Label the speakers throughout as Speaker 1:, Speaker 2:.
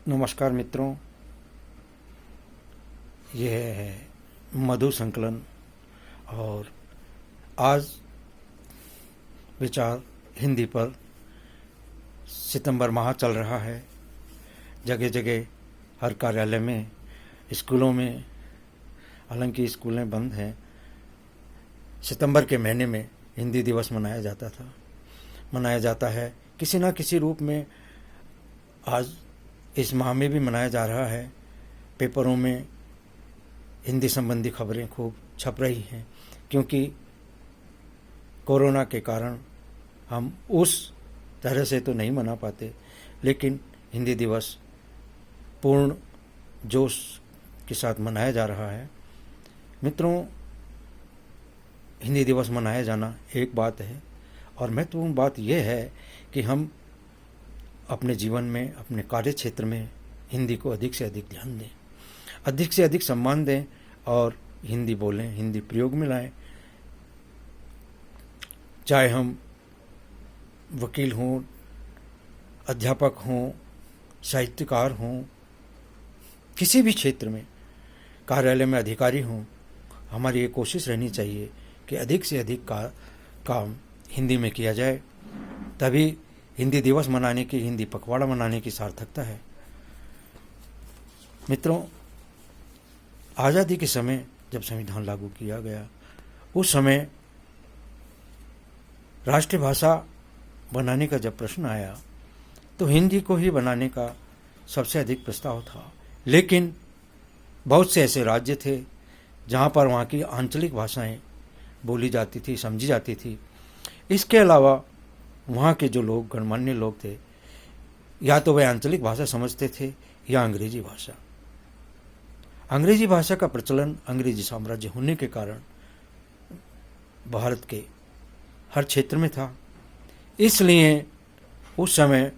Speaker 1: नमस्कार मित्रों, यह है मधु संकलन और आज विचार हिंदी पर। सितंबर माह चल रहा है, जगह जगह हर कार्यालय में, स्कूलों में, हालांकि स्कूलें बंद हैं। सितंबर के महीने में हिंदी दिवस मनाया जाता है किसी न किसी रूप में। आज इस माह में भी मनाया जा रहा है। पेपरों में हिंदी संबंधी खबरें खूब छप रही हैं, क्योंकि कोरोना के कारण हम उस तरह से तो नहीं मना पाते, लेकिन हिंदी दिवस पूर्ण जोश के साथ मनाया जा रहा है। मित्रों, हिंदी दिवस मनाया जाना एक बात है, और महत्वपूर्ण बात यह है कि हम अपने जीवन में, अपने कार्य क्षेत्र में हिंदी को अधिक से अधिक ध्यान दें, अधिक से अधिक सम्मान दें और हिंदी बोलें, हिंदी प्रयोग में लाएं। चाहे हम वकील हों, अध्यापक हों, साहित्यकार हों, किसी भी क्षेत्र में, कार्यालय में अधिकारी हों, हमारी ये कोशिश रहनी चाहिए कि अधिक से अधिक काम हिंदी में किया जाए। तभी हिंदी दिवस मनाने की, हिंदी पखवाड़ा मनाने की सार्थकता है। मित्रों, आज़ादी के समय जब संविधान लागू किया गया, उस समय राष्ट्रीय भाषा बनाने का जब प्रश्न आया तो हिंदी को ही बनाने का सबसे अधिक प्रस्ताव था। लेकिन बहुत से ऐसे राज्य थे जहाँ पर वहाँ की आंचलिक भाषाएं बोली जाती थी, समझी जाती थी। इसके अलावा वहाँ के जो लोग, गणमान्य लोग थे, या तो वे आंचलिक भाषा समझते थे या अंग्रेजी भाषा। अंग्रेजी भाषा का प्रचलन अंग्रेजी साम्राज्य होने के कारण भारत के हर क्षेत्र में था। इसलिए उस समय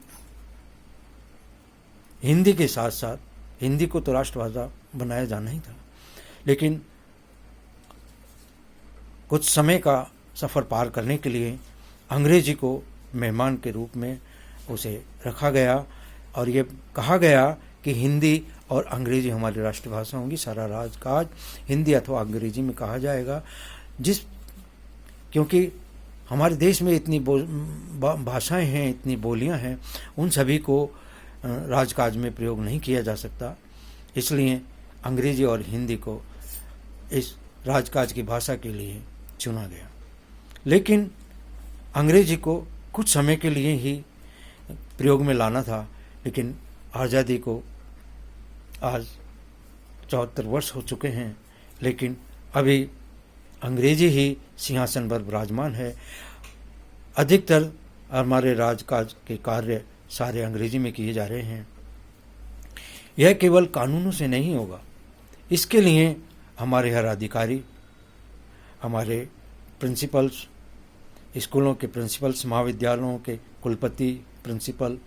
Speaker 1: हिंदी के साथ साथ, हिंदी को तो राष्ट्रभाषा बनाया जाना ही था, लेकिन कुछ समय का सफ़र पार करने के लिए अंग्रेजी को मेहमान के रूप में उसे रखा गया और ये कहा गया कि हिंदी और अंग्रेजी हमारी राष्ट्रभाषा होंगी। सारा राजकाज हिंदी अथवा अंग्रेजी में कहा जाएगा। क्योंकि हमारे देश में इतनी भाषाएं हैं, इतनी बोलियां हैं, उन सभी को राजकाज में प्रयोग नहीं किया जा सकता। इसलिए अंग्रेजी और हिंदी को इस राजकाज की भाषा के लिए चुना गया। लेकिन अंग्रेजी को कुछ समय के लिए ही प्रयोग में लाना था, लेकिन आज़ादी को आज 74 वर्ष हो चुके हैं, लेकिन अभी अंग्रेजी ही सिंहासन पर विराजमान है। अधिकतर हमारे राजकाज के कार्य सारे अंग्रेजी में किए जा रहे हैं। यह केवल कानूनों से नहीं होगा, इसके लिए हमारे हर अधिकारी, हमारे प्रिंसिपल्स, स्कूलों के प्रिंसिपल्स, महाविद्यालयों के कुलपति, प्रिंसिपल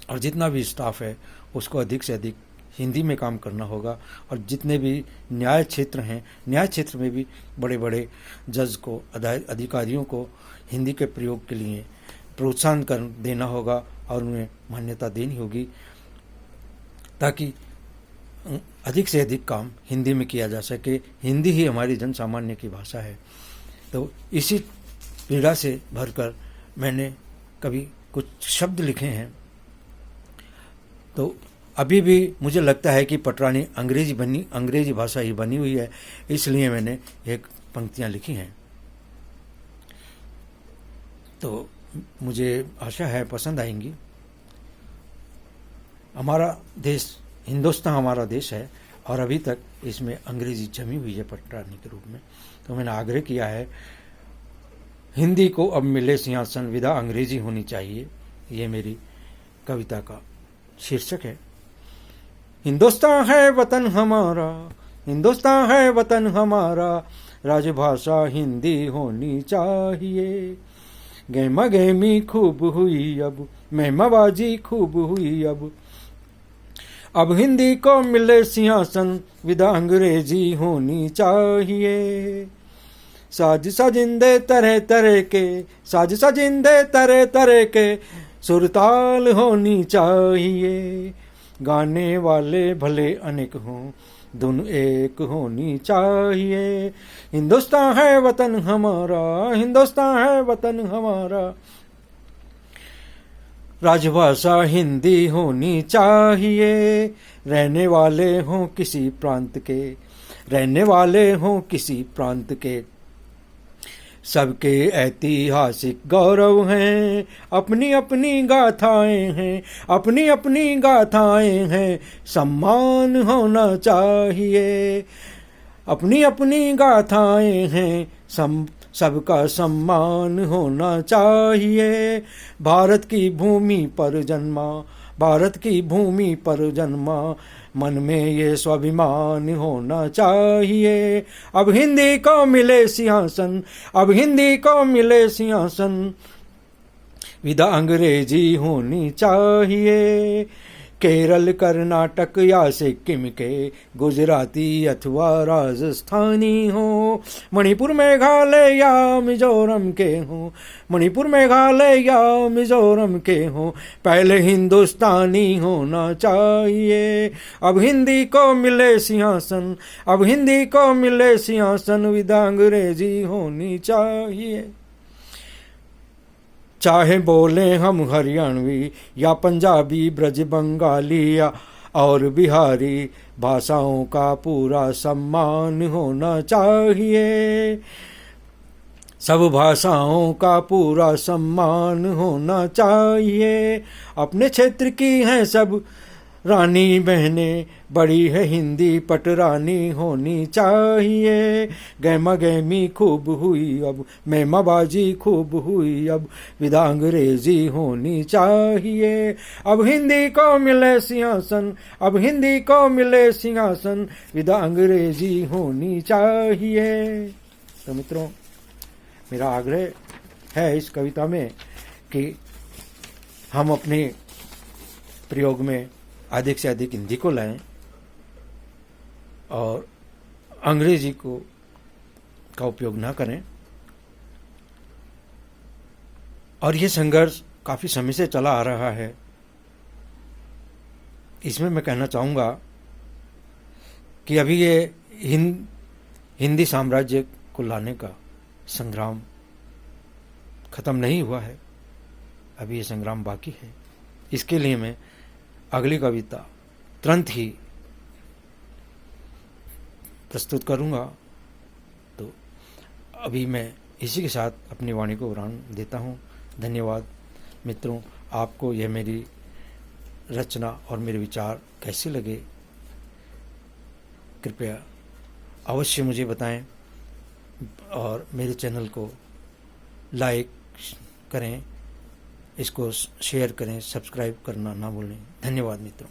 Speaker 1: और जितना भी स्टाफ है, उसको अधिक से अधिक हिंदी में काम करना होगा। और जितने भी न्याय क्षेत्र हैं, न्याय क्षेत्र में भी बड़े बड़े जज को, अधिकारियों को हिंदी के प्रयोग के लिए प्रोत्साहन कर देना होगा और उन्हें मान्यता देनी होगी, ताकि अधिक से अधिक काम हिंदी में किया जा सके। हिंदी ही हमारी जन सामान्य की भाषा है। तो इसी पीड़ा से भरकर मैंने कभी कुछ शब्द लिखे हैं। तो अभी भी मुझे लगता है कि पटरानी अंग्रेजी भाषा ही बनी हुई है, इसलिए मैंने एक पंक्तियां लिखी हैं। तो मुझे आशा है पसंद आएंगी। हमारा देश, हिंदुस्तान हमारा देश है, और अभी तक इसमें अंग्रेजी जमी हुई है पटरानी के रूप में। तो मैंने आग्रह किया है, हिंदी को अब मिले सिंहासन, विदा अंग्रेजी होनी चाहिए। ये मेरी कविता का शीर्षक है। हिंदुस्तान है वतन हमारा, हिंदुस्तान है वतन हमारा, राजभाषा हिंदी होनी चाहिए। गहमा गहमी खूब हुई अब, मेहमाबाजी खूब हुई अब हिंदी को मिले सिंहासन, विदा अंग्रेजी होनी चाहिए। साज सजिंदे तरह तरह के, साज सजिंदे तरह तरह के, सुरताल होनी चाहिए। गाने वाले भले अनेक हों, धुन एक होनी चाहिए। हिंदुस्तान है वतन हमारा, हिंदुस्तान है वतन हमारा, राजभाषा हिंदी होनी चाहिए। रहने वाले हों किसी प्रांत के, रहने वाले हों किसी प्रांत के, सबके ऐतिहासिक गौरव हैं, अपनी अपनी गाथाएं हैं, अपनी अपनी गाथाएं हैं, सम्मान होना चाहिए। अपनी अपनी गाथाएं हैं, सबका सम्मान होना चाहिए। भारत की भूमि पर जन्मा, भारत की भूमि पर जन्मा, मन में ये स्वाभिमान होना चाहिए। अब हिंदी को मिले सिंहासन, अब हिंदी को मिले सिंहासन, विदा अंग्रेजी होनी चाहिए। केरल, कर्नाटक या सिक्किम के, गुजराती अथवा राजस्थानी हो, मणिपुर, मेघालय या मिजोरम के हो, मणिपुर, मेघालय या मिजोरम के हो, पहले हिंदुस्तानी होना चाहिए। अब हिंदी को मिले सिंहासन, अब हिंदी को मिले सिंहासन, विदा अंग्रेजी होनी चाहिए। चाहे बोले हम हरियाणवी या पंजाबी, ब्रज बंगाली या और बिहारी, भाषाओं का पूरा सम्मान होना चाहिए। सब भाषाओं का पूरा सम्मान होना चाहिए। अपने क्षेत्र की हैं सब रानी बहनें, बड़ी है हिंदी पटरानी होनी चाहिए। गैमा गैमी खूब हुई अब, मैमाबाजी खूब हुई अब, विदा अंग्रेजी होनी चाहिए। अब हिंदी को मिले सिंहासन, अब हिंदी को मिले सिंहासन, विदा अंग्रेजी होनी चाहिए। तो मित्रों, मेरा आग्रह है इस कविता में कि हम अपने प्रयोग में अधिक से अधिक हिंदी को लाएं और अंग्रेजी को का उपयोग ना करें। और ये संघर्ष काफ़ी समय से चला आ रहा है। इसमें मैं कहना चाहूँगा कि अभी ये हिंदी साम्राज्य को लाने का संग्राम खत्म नहीं हुआ है, अभी ये संग्राम बाकी है। इसके लिए मैं अगली कविता तुरंत ही प्रस्तुत करूंगा। तो अभी मैं इसी के साथ अपनी वाणी को विराम देता हूं। धन्यवाद मित्रों। आपको यह मेरी रचना और मेरे विचार कैसे लगे, कृपया अवश्य मुझे बताएं और मेरे चैनल को लाइक करें, इसको शेयर करें, सब्सक्राइब करना ना भूलें। धन्यवाद मित्रों।